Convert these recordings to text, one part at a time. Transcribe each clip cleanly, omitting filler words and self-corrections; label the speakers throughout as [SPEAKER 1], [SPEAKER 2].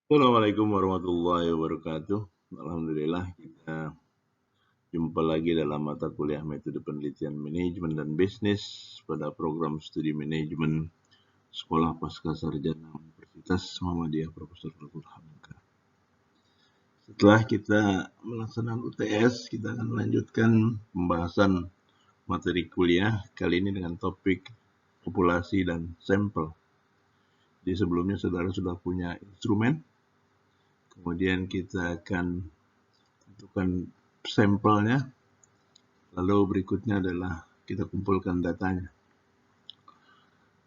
[SPEAKER 1] Assalamualaikum warahmatullahi wabarakatuh. Alhamdulillah kita jumpa lagi dalam mata kuliah metode penelitian manajemen dan bisnis pada program studi manajemen Sekolah Pascasarjana Universitas Muhammadiyah Profesor Dr. Hamka. Setelah kita melaksanakan UTS, kita akan melanjutkan pembahasan materi kuliah kali ini dengan topik populasi dan sampel. Di sebelumnya saudara sudah punya instrumen, kemudian kita akan tentukan sampelnya, lalu berikutnya adalah kita kumpulkan datanya.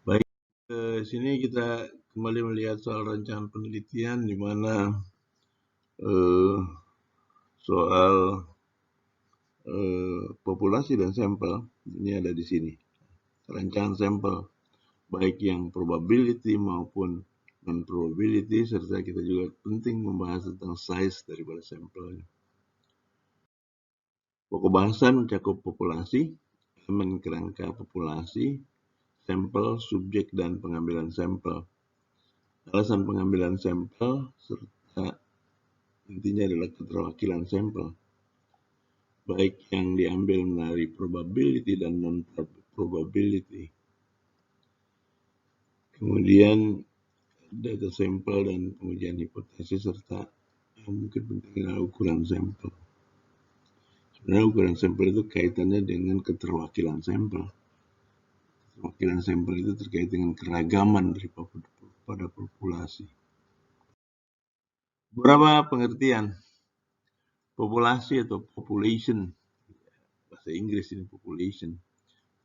[SPEAKER 1] Baik, ke sini kita kembali melihat soal rancangan penelitian di mana soal populasi dan sampel ini ada di sini. Rancangan sampel baik yang probability maupun non-probability, serta kita juga penting membahas tentang size daripada sampelnya. Pokok bahasan mencakup populasi, elemen kerangka populasi, sampel, subjek, dan pengambilan sampel. Alasan pengambilan sampel serta intinya adalah keterwakilan sampel, baik yang diambil melalui probability dan non-probability. Kemudian data sampel dan pengujian hipotesis serta yang mungkin penting adalah ukuran sampel. Sebenarnya ukuran sampel itu kaitannya dengan keterwakilan sampel. Keterwakilan sampel itu terkait dengan keragaman pada populasi. Beberapa pengertian populasi atau population, bahasa Inggris ini population.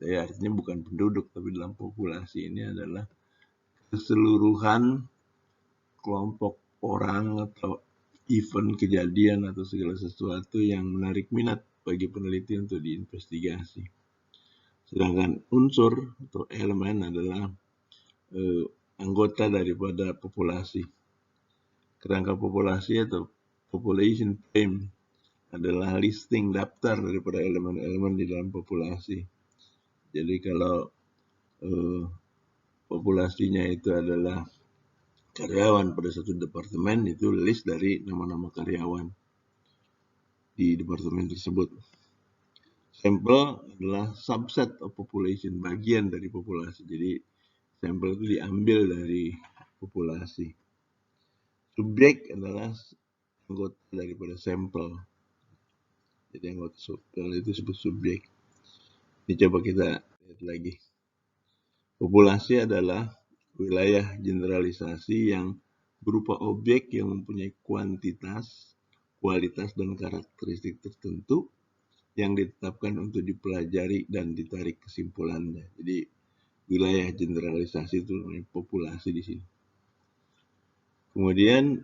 [SPEAKER 1] Saya artinya bukan penduduk, tapi dalam populasi ini adalah keseluruhan kelompok orang atau event, kejadian, atau segala sesuatu yang menarik minat bagi peneliti untuk diinvestigasi. Sedangkan unsur atau elemen adalah anggota daripada populasi. Kerangka populasi atau population frame adalah listing daftar daripada elemen-elemen di dalam populasi. Jadi kalau populasinya itu adalah karyawan pada satu departemen, itu list dari nama-nama karyawan di departemen tersebut. Sampel adalah subset of population, bagian dari populasi. Jadi sampel itu diambil dari populasi. Subjek adalah anggota daripada sampel. Jadi anggota sampel itu disebut subjek. Ini coba kita lihat lagi. Populasi adalah wilayah generalisasi yang berupa objek yang mempunyai kuantitas, kualitas, dan karakteristik tertentu yang ditetapkan untuk dipelajari dan ditarik kesimpulannya. Jadi wilayah generalisasi itu namanya populasi di sini. Kemudian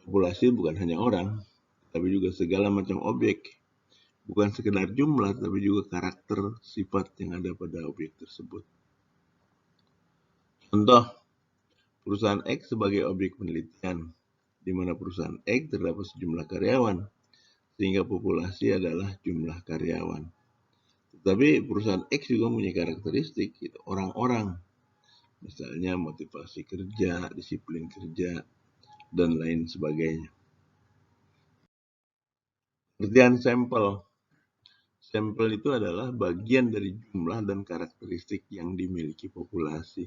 [SPEAKER 1] populasi bukan hanya orang, tapi juga segala macam objek. Bukan sekedar jumlah, tapi juga karakter sifat yang ada pada objek tersebut. Contoh, perusahaan X sebagai objek penelitian, di mana perusahaan X terdapat sejumlah karyawan, sehingga populasi adalah jumlah karyawan. Tetapi perusahaan X juga punya karakteristik, gitu, orang-orang, misalnya motivasi kerja, disiplin kerja, dan lain sebagainya. Pengertian sampel. Sampel itu adalah bagian dari jumlah dan karakteristik yang dimiliki populasi.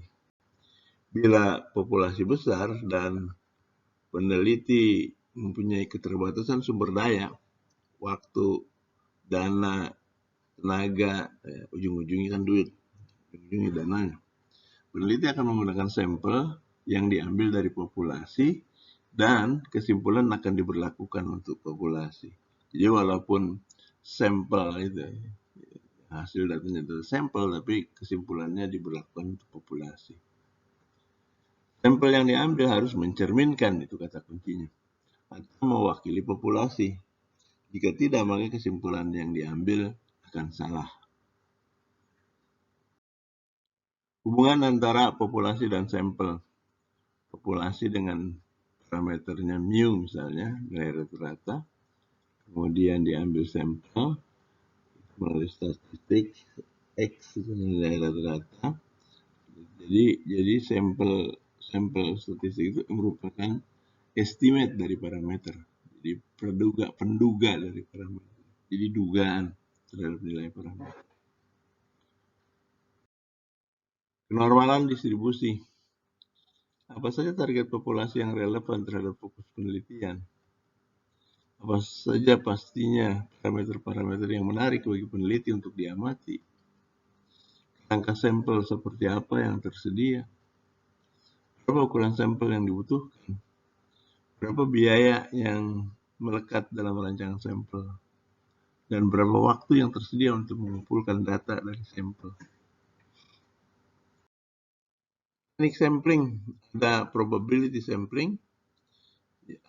[SPEAKER 1] Bila populasi besar dan peneliti mempunyai keterbatasan sumber daya, waktu, dana, tenaga, ujung-ujungnya kan duit, ujung-ujungnya dananya. Peneliti akan menggunakan sampel yang diambil dari populasi dan kesimpulan akan diberlakukan untuk populasi. Jadi walaupun sampel itu hasil datanya itu sampel, tapi kesimpulannya diberlakukan untuk populasi. Sampel yang diambil harus mencerminkan, itu kata kuncinya, atau mewakili populasi. Jika tidak, maka kesimpulan yang diambil akan salah. Hubungan antara populasi dan sampel. Populasi dengan parameternya mu misalnya, nilai rata-rata, kemudian diambil sampel melalui statistik X itu nilai rata-rata. Jadi sampel statistik itu merupakan estimate dari parameter. Jadi penduga dari parameter. Jadi dugaan terhadap nilai parameter. Kenormalan distribusi. Apa saja target populasi yang relevan terhadap fokus penelitian? Apa saja pastinya parameter-parameter yang menarik bagi peneliti untuk diamati? Angka sampel seperti apa yang tersedia? Berapa ukuran sampel yang dibutuhkan? Berapa biaya yang melekat dalam rancangan sampel? Dan berapa waktu yang tersedia untuk mengumpulkan data dari sampel? Teknik sampling, ada probability sampling,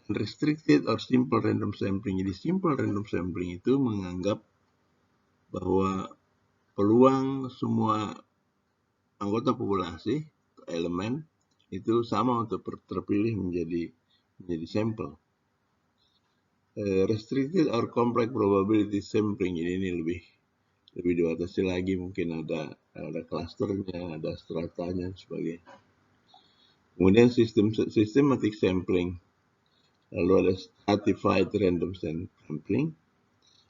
[SPEAKER 1] unrestricted or simple random sampling. Jadi simple random sampling itu menganggap bahwa peluang semua anggota populasi, elemen, itu sama untuk terpilih menjadi sampel. Restricted or complex probability sampling ini lebih dibatasi lagi, mungkin ada klasternya, ada stratanya dan sebagainya. Kemudian systematic sampling, lalu ada stratified random sampling,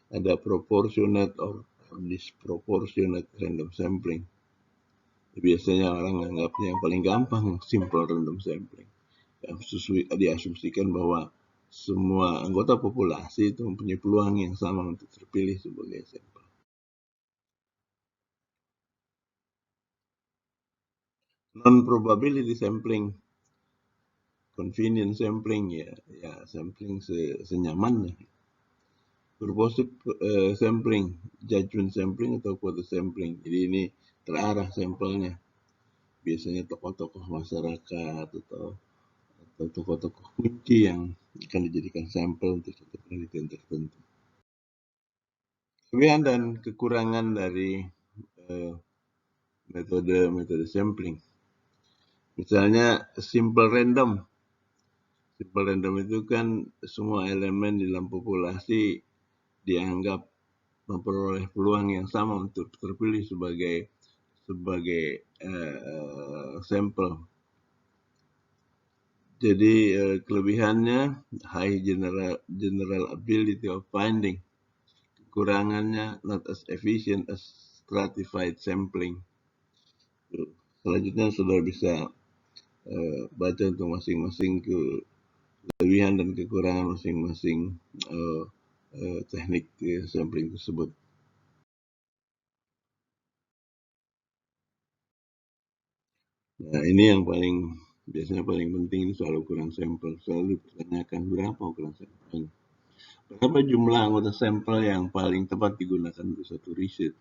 [SPEAKER 1] ada proportionate or disproportionate random sampling. Biasanya orang menganggapnya yang paling gampang simple random sampling. Diasumsikan bahwa semua anggota populasi itu mempunyai peluang yang sama untuk terpilih sebagai sampel. Non-probability sampling, convenient sampling, ya sampling senyamannya. Purposive sampling, judgment sampling atau quota sampling. Jadi ini terarah sampelnya. Biasanya tokoh-tokoh masyarakat atau tokoh-tokoh kunci yang akan dijadikan sampel untuk suatu penelitian tertentu. Kelebihan dan kekurangan dari metode sampling. Misalnya simple random. Simple random itu kan semua elemen di dalam populasi dianggap memperoleh peluang yang sama untuk terpilih sebagai sampel. Jadi kelebihannya high general ability of finding. Kekurangannya not as efficient as stratified sampling. Selanjutnya saudara bisa baca untuk masing-masing kelebihan dan kekurangan masing-masing teknik sampling tersebut. Nah, ini yang biasanya paling penting soal ukuran sampel. Selalu dipertanyakan berapa ukuran sampel. Berapa jumlah anggota sampel yang paling tepat digunakan untuk satu riset?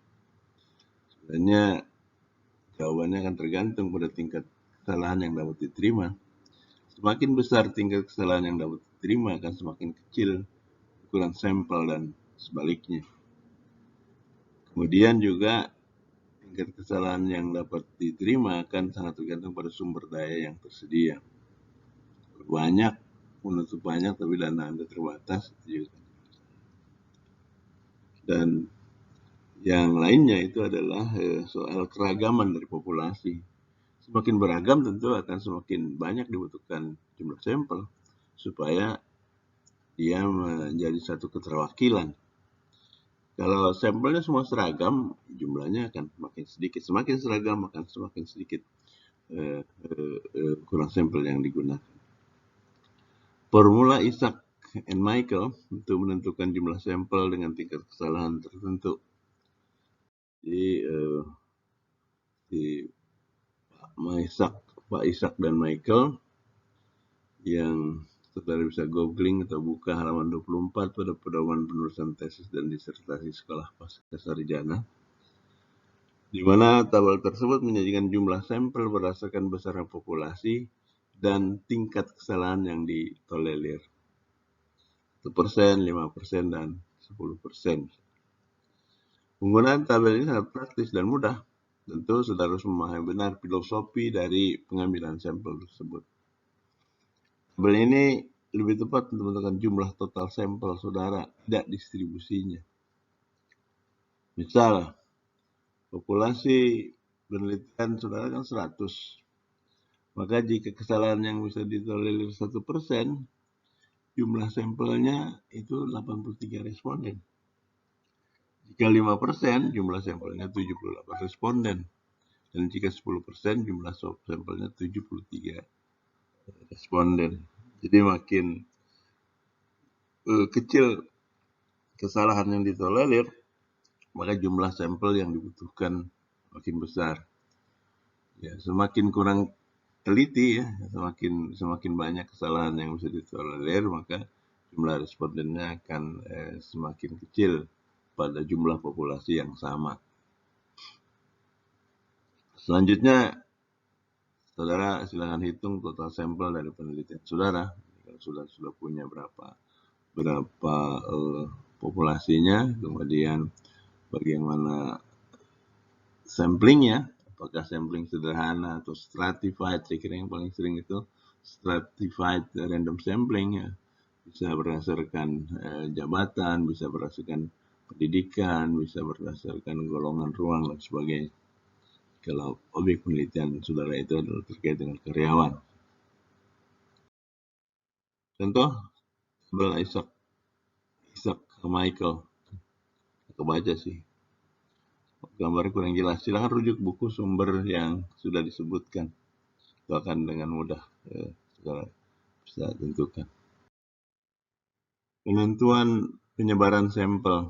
[SPEAKER 1] Sebenarnya jawabannya akan tergantung pada tingkat kesalahan yang dapat diterima. Semakin besar tingkat kesalahan yang dapat diterima, akan semakin kecil ukuran sampel dan sebaliknya. Kemudian juga tingkat kesalahan yang dapat diterima akan sangat tergantung pada sumber daya yang tersedia. Banyak, menutup banyak, tapi dana Anda terbatas. Dan yang lainnya itu adalah soal keragaman dari populasi. Semakin beragam tentu akan semakin banyak dibutuhkan jumlah sampel supaya dia menjadi satu keterwakilan. Kalau sampelnya semua seragam, jumlahnya akan semakin sedikit. Semakin seragam akan semakin sedikit ukuran sampel yang digunakan. Formula Isaac and Michael untuk menentukan jumlah sampel dengan tingkat kesalahan tertentu. Jadi Pak Isaac dan Michael yang saudara bisa googling atau buka halaman 24 pada pedoman penulisan tesis dan disertasi sekolah pasca sarjana, di mana tabel tersebut menyajikan jumlah sampel berdasarkan besaran populasi dan tingkat kesalahan yang ditolerir. 1%, 5%, dan 10%. Penggunaan tabel ini sangat praktis dan mudah. Tentu saudara harus memahami benar filosofi dari pengambilan sampel tersebut. Tabel ini lebih tepat untuk menentukan jumlah total sampel saudara, tidak distribusinya. Misal, populasi penelitian saudara kan 100. Maka jika kesalahan yang bisa ditolerir 1%, jumlah sampelnya itu 83 responden. Jika 5%, jumlah sampelnya 78 responden. Dan jika 10%, jumlah sampelnya 73 responden. Jadi makin kecil kesalahan yang ditolerir, maka jumlah sampel yang dibutuhkan makin besar. Ya, semakin kurang teliti ya, semakin banyak kesalahan yang bisa ditolerir, maka jumlah respondennya akan semakin kecil pada jumlah populasi yang sama. Selanjutnya, saudara silakan hitung total sampel dari penelitian saudara. Kalau sudah punya berapa populasinya, kemudian bagaimana samplingnya, apakah sampling sederhana atau stratified. Saya kira yang paling sering itu stratified random sampling ya. Bisa berdasarkan jabatan, bisa berdasarkan pendidikan, bisa berdasarkan golongan ruang dan sebagainya. Kalau objek penelitian saudara itu adalah terkait dengan karyawan. Contoh, tabel Isaac Michael. Kebaca sih. Gambarnya kurang jelas. Silahkan rujuk buku sumber yang sudah disebutkan. Itu akan dengan mudah saudara bisa tentukan. Penentuan penyebaran sampel.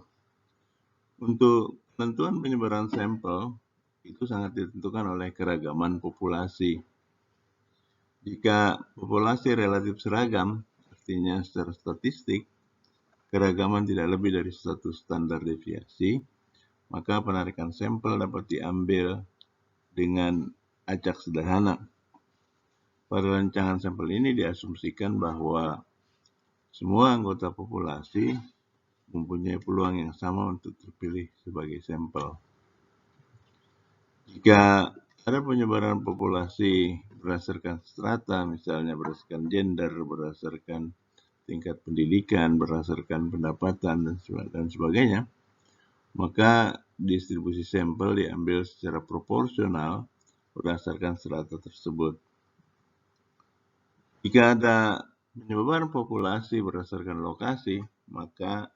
[SPEAKER 1] Untuk penentuan penyebaran sampel itu sangat ditentukan oleh keragaman populasi. Jika populasi relatif seragam, artinya secara statistik, keragaman tidak lebih dari satu standar deviasi, maka penarikan sampel dapat diambil dengan acak sederhana. Pada rancangan sampel ini diasumsikan bahwa semua anggota populasi mempunyai peluang yang sama untuk terpilih sebagai sampel. Jika ada penyebaran populasi berdasarkan strata, misalnya berdasarkan gender, berdasarkan tingkat pendidikan, berdasarkan pendapatan, dan sebagainya, maka distribusi sampel diambil secara proporsional berdasarkan strata tersebut. Jika ada penyebaran populasi berdasarkan lokasi, maka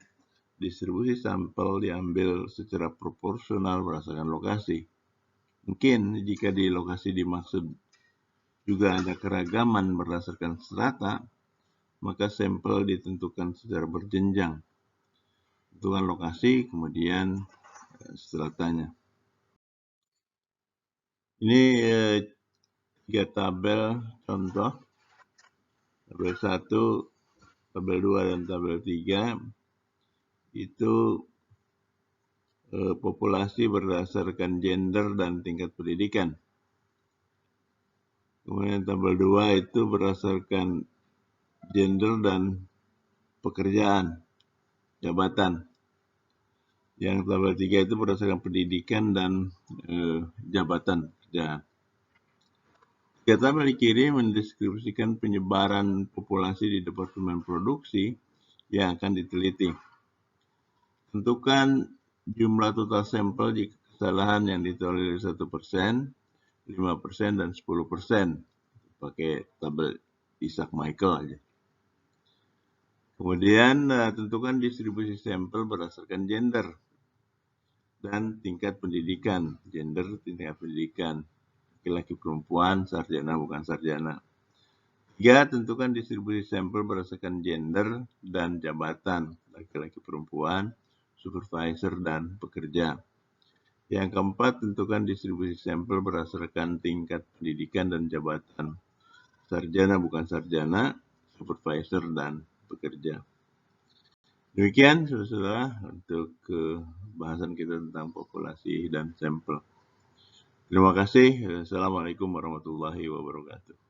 [SPEAKER 1] distribusi sampel diambil secara proporsional berdasarkan lokasi. Mungkin jika di lokasi dimaksud juga ada keragaman berdasarkan strata, maka sampel ditentukan secara berjenjang. Tentukan lokasi, kemudian stratanya. Ini 3 tabel contoh. Tabel 1, tabel 2, dan tabel 3 itu populasi berdasarkan gender dan tingkat pendidikan. Kemudian tabel 2 itu berdasarkan gender dan pekerjaan, jabatan. Yang tabel 3 itu berdasarkan pendidikan dan jabatan kerjaan. 3 tabel di kiri mendeskripsikan penyebaran populasi di Departemen Produksi yang akan diteliti. Tentukan jumlah total sampel jika kesalahan yang ditolerir 1%, 5%, dan 10%. Pakai tabel Isaac Michael aja. Kemudian tentukan distribusi sampel berdasarkan gender dan tingkat pendidikan. Gender, tingkat pendidikan. Laki-laki, perempuan, sarjana, bukan sarjana. 3. Tentukan distribusi sampel berdasarkan gender dan jabatan. Laki-laki, perempuan, supervisor, dan pekerja. Yang keempat, tentukan distribusi sampel berdasarkan tingkat pendidikan dan jabatan. Sarjana, bukan sarjana, supervisor, dan pekerja. Demikian, saudara-saudara, untuk bahasan kita tentang populasi dan sampel. Terima kasih. Assalamualaikum warahmatullahi wabarakatuh.